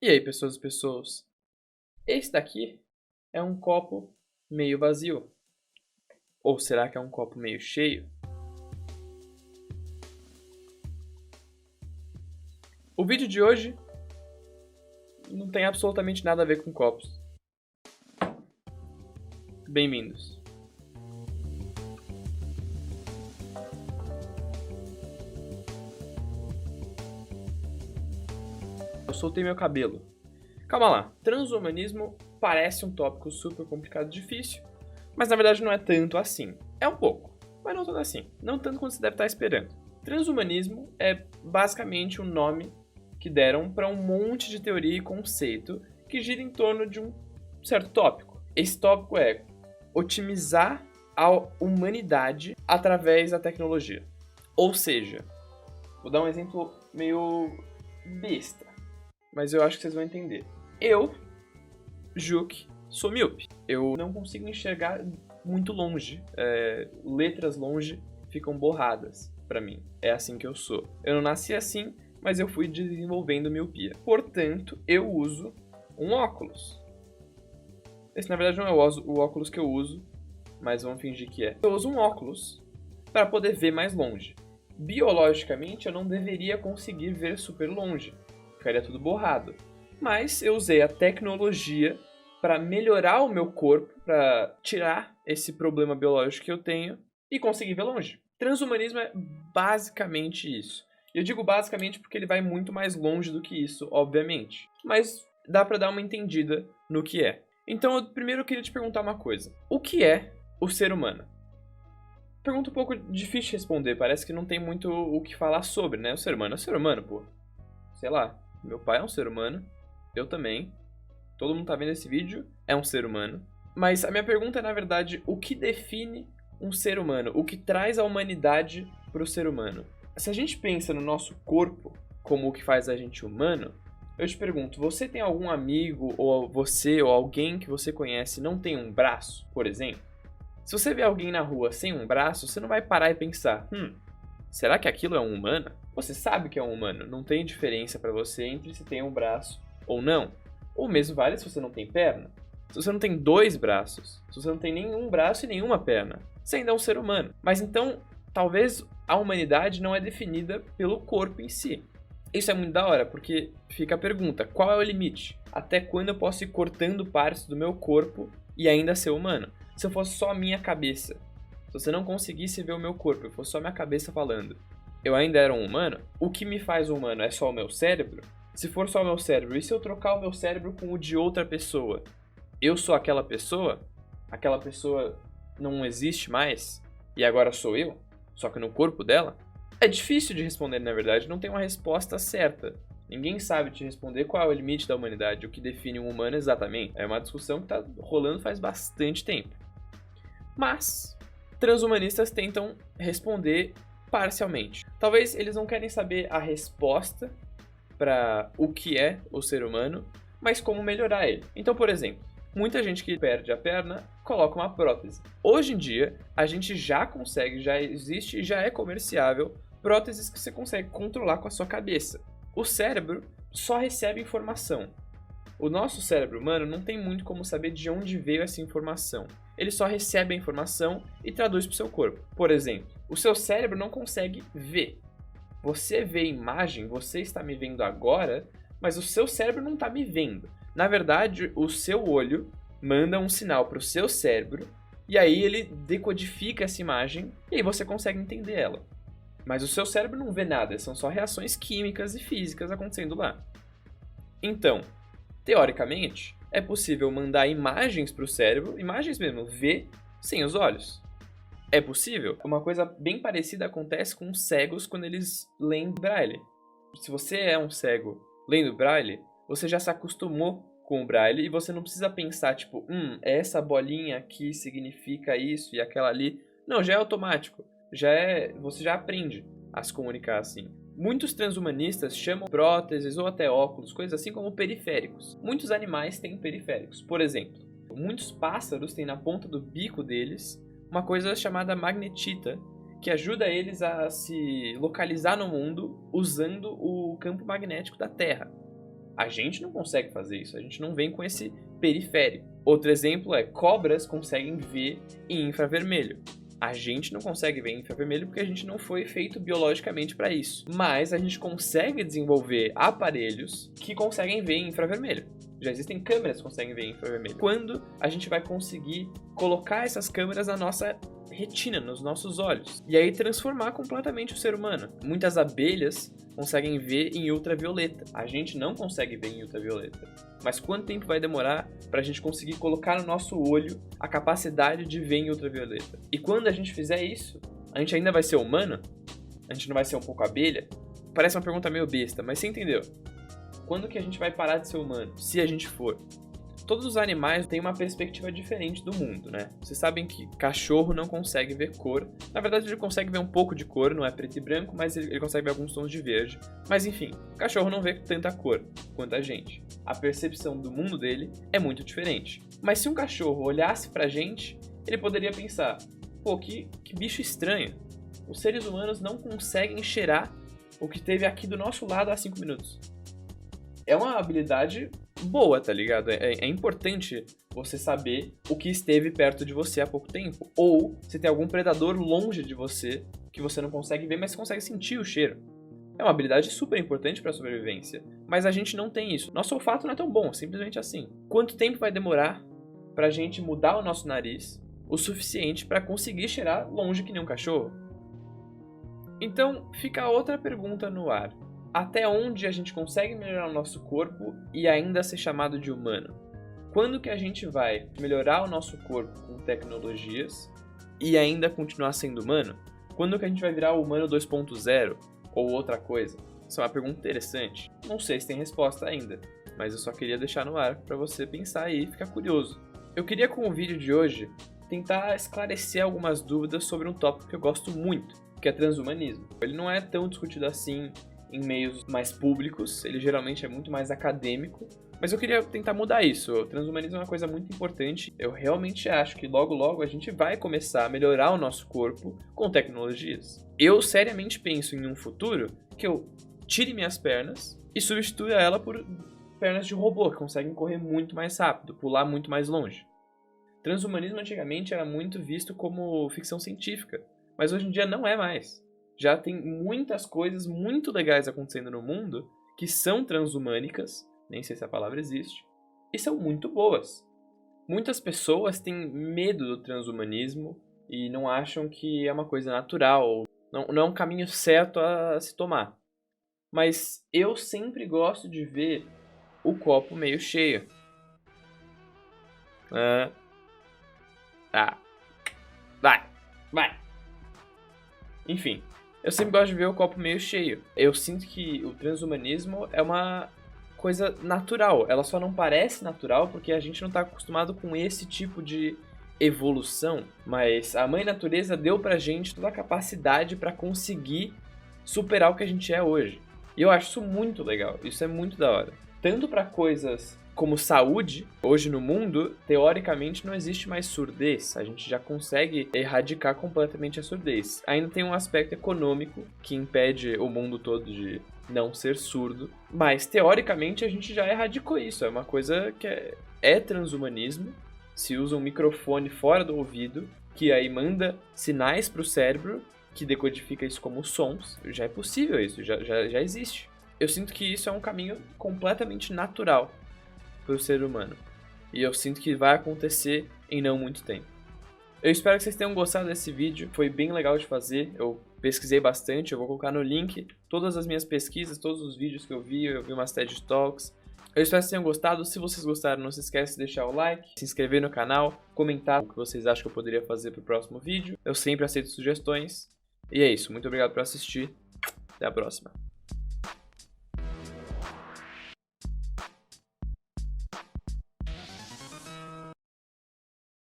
E aí, pessoas e pessoas? Esse daqui é um copo meio vazio. Ou será que é um copo meio cheio? O vídeo de hoje não tem absolutamente nada a ver com copos. Bem-vindos. Eu soltei meu cabelo. Calma lá, transhumanismo parece um tópico super complicado e difícil, mas na verdade não é tanto assim. É um pouco, mas não tanto assim. Não tanto quanto você deve estar esperando. Transhumanismo é basicamente um nome que deram para um monte de teoria e conceito que gira em torno de um certo tópico. Esse tópico é otimizar a humanidade através da tecnologia. Ou seja, vou dar um exemplo meio besta, mas eu acho que vocês vão entender. Eu, Juque, sou míope. Eu não consigo enxergar muito longe. Letras longe ficam borradas pra mim. É assim que eu sou. Eu não nasci assim, mas eu fui desenvolvendo miopia. Portanto, eu uso um óculos. Esse, na verdade, não é o óculos que eu uso, mas vamos fingir que é. Eu uso um óculos para poder ver mais longe. Biologicamente, eu não deveria conseguir ver super longe. Ficaria tudo borrado. Mas eu usei a tecnologia para melhorar o meu corpo, para tirar esse problema biológico que eu tenho e conseguir ver longe. Transhumanismo é basicamente isso. Eu digo basicamente porque ele vai muito mais longe do que isso, obviamente. Mas dá para dar uma entendida no que é. Então, primeiro eu queria te perguntar uma coisa. O que é o ser humano? Pergunta um pouco difícil de responder, parece que não tem muito o que falar sobre, né? O ser humano é ser humano, pô. Sei lá, meu pai é um ser humano, eu também. Todo mundo tá vendo esse vídeo, é um ser humano. Mas a minha pergunta é, na verdade, o que define um ser humano? O que traz a humanidade pro ser humano? Se a gente pensa no nosso corpo como o que faz a gente humano, eu te pergunto, você tem algum amigo, ou você, ou alguém que você conhece não tem um braço, por exemplo? Se você vê alguém na rua sem um braço, você não vai parar e pensar, será que aquilo é um humano? Você sabe que é um humano, não tem diferença pra você entre se tem um braço ou não. O mesmo vale se você não tem perna. Se você não tem dois braços, se você não tem nenhum braço e nenhuma perna, você ainda é um ser humano. Mas então, talvez a humanidade não é definida pelo corpo em si. Isso é muito da hora, porque fica a pergunta, qual é o limite? Até quando eu posso ir cortando partes do meu corpo e ainda ser humano? Se eu fosse só a minha cabeça, se você não conseguisse ver o meu corpo, eu fosse só a minha cabeça falando, eu ainda era um humano? O que me faz humano é só o meu cérebro? Se for só o meu cérebro, e se eu trocar o meu cérebro com o de outra pessoa? Eu sou aquela pessoa? Aquela pessoa não existe mais? E agora sou eu? Só que no corpo dela? É difícil de responder, na verdade, não tem uma resposta certa. Ninguém sabe te responder qual é o limite da humanidade, o que define um humano exatamente. É uma discussão que está rolando faz bastante tempo. Mas, transhumanistas tentam responder parcialmente. Talvez eles não querem saber a resposta para o que é o ser humano, mas como melhorar ele. Então, por exemplo, muita gente que perde a perna coloca uma prótese. Hoje em dia, a gente já consegue, já existe e já é comerciável próteses que você consegue controlar com a sua cabeça. O cérebro só recebe informação. O nosso cérebro humano não tem muito como saber de onde veio essa informação. Ele só recebe a informação e traduz para o seu corpo. Por exemplo, o seu cérebro não consegue ver. Você vê imagem, você está me vendo agora, mas o seu cérebro não está me vendo. Na verdade, o seu olho manda um sinal para o seu cérebro e aí ele decodifica essa imagem e aí você consegue entender ela. Mas o seu cérebro não vê nada, são só reações químicas e físicas acontecendo lá. Então, teoricamente, é possível mandar imagens para o cérebro, imagens mesmo, ver sem os olhos. É possível? Uma coisa bem parecida acontece com cegos quando eles leem Braille. Se você é um cego lendo Braille, você já se acostumou com o Braille e você não precisa pensar, tipo, essa bolinha aqui significa isso e aquela ali. Não, já é automático. Você já aprende a se comunicar assim. Muitos transhumanistas chamam próteses ou até óculos, coisas assim, como periféricos. Muitos animais têm periféricos. Por exemplo, muitos pássaros têm na ponta do bico deles uma coisa chamada magnetita, que ajuda eles a se localizar no mundo usando o campo magnético da Terra. A gente não consegue fazer isso, a gente não vem com esse periférico. Outro exemplo é cobras conseguem ver em infravermelho. A gente não consegue ver em infravermelho porque a gente não foi feito biologicamente para isso. Mas a gente consegue desenvolver aparelhos que conseguem ver em infravermelho. Já existem câmeras que conseguem ver em infravermelho. Quando a gente vai conseguir colocar essas câmeras na nossa retina, nos nossos olhos, e aí transformar completamente o ser humano. Muitas abelhas conseguem ver em ultravioleta. A gente não consegue ver em ultravioleta. Mas quanto tempo vai demorar para a gente conseguir colocar no nosso olho a capacidade de ver em ultravioleta? E quando a gente fizer isso, a gente ainda vai ser humano? A gente não vai ser um pouco abelha? Parece uma pergunta meio besta, mas você entendeu? Quando que a gente vai parar de ser humano? Se a gente for. Todos os animais têm uma perspectiva diferente do mundo, né? Vocês sabem que cachorro não consegue ver cor. Na verdade, ele consegue ver um pouco de cor, não é preto e branco, mas ele consegue ver alguns tons de verde. Mas enfim, o cachorro não vê tanta cor quanto a gente. A percepção do mundo dele é muito diferente. Mas se um cachorro olhasse pra gente, ele poderia pensar: pô, que bicho estranho. Os seres humanos não conseguem cheirar o que teve aqui do nosso lado há 5 minutos. É uma habilidade boa, tá ligado? É importante você saber o que esteve perto de você há pouco tempo. Ou se tem algum predador longe de você que você não consegue ver, mas você consegue sentir o cheiro. É uma habilidade super importante para a sobrevivência. Mas a gente não tem isso. Nosso olfato não é tão bom, simplesmente assim. Quanto tempo vai demorar pra gente mudar o nosso nariz o suficiente para conseguir cheirar longe que nem um cachorro? Então, fica outra pergunta no ar. Até onde a gente consegue melhorar o nosso corpo e ainda ser chamado de humano? Quando que a gente vai melhorar o nosso corpo com tecnologias e ainda continuar sendo humano? Quando que a gente vai virar o humano 2.0 ou outra coisa? Isso é uma pergunta interessante. Não sei se tem resposta ainda, mas eu só queria deixar no ar para você pensar aí e ficar curioso. Eu queria, com o vídeo de hoje, tentar esclarecer algumas dúvidas sobre um tópico que eu gosto muito, que é transhumanismo. Ele não é tão discutido assim em meios mais públicos, ele geralmente é muito mais acadêmico, mas eu queria tentar mudar isso. O transhumanismo é uma coisa muito importante. Eu realmente acho que logo logo a gente vai começar a melhorar o nosso corpo com tecnologias. Eu seriamente penso em um futuro que eu tire minhas pernas e substitua ela por pernas de robô, que conseguem correr muito mais rápido, pular muito mais longe. Transhumanismo antigamente era muito visto como ficção científica, mas hoje em dia não é mais. Já tem muitas coisas muito legais acontecendo no mundo que são transhumânicas, nem sei se a palavra existe, e são muito boas. Muitas pessoas têm medo do transhumanismo e não acham que é uma coisa natural, não é um caminho certo a se tomar. Mas eu sempre gosto de ver o copo meio cheio. Vai. Enfim. Eu sempre gosto de ver o copo meio cheio. Eu sinto que o transhumanismo é uma coisa natural. Ela só não parece natural porque a gente não está acostumado com esse tipo de evolução. Mas a mãe natureza deu pra gente toda a capacidade para conseguir superar o que a gente é hoje. E eu acho isso muito legal. Isso é muito da hora. Tanto para coisas como saúde, hoje no mundo, teoricamente não existe mais surdez. A gente já consegue erradicar completamente a surdez. Ainda tem um aspecto econômico que impede o mundo todo de não ser surdo. Mas, teoricamente, a gente já erradicou isso. É uma coisa que é transhumanismo. Se usa um microfone fora do ouvido, que aí manda sinais para o cérebro, que decodifica isso como sons. Já é possível isso, já existe. Eu sinto que isso é um caminho completamente natural para o ser humano. E eu sinto que vai acontecer em não muito tempo. Eu espero que vocês tenham gostado desse vídeo. Foi bem legal de fazer. Eu pesquisei bastante. Eu vou colocar no link todas as minhas pesquisas, todos os vídeos que eu vi umas TED Talks. Eu espero que vocês tenham gostado. Se vocês gostaram, não se esquece de deixar o like, se inscrever no canal, comentar o que vocês acham que eu poderia fazer para o próximo vídeo. Eu sempre aceito sugestões. E é isso. Muito obrigado por assistir. Até a próxima.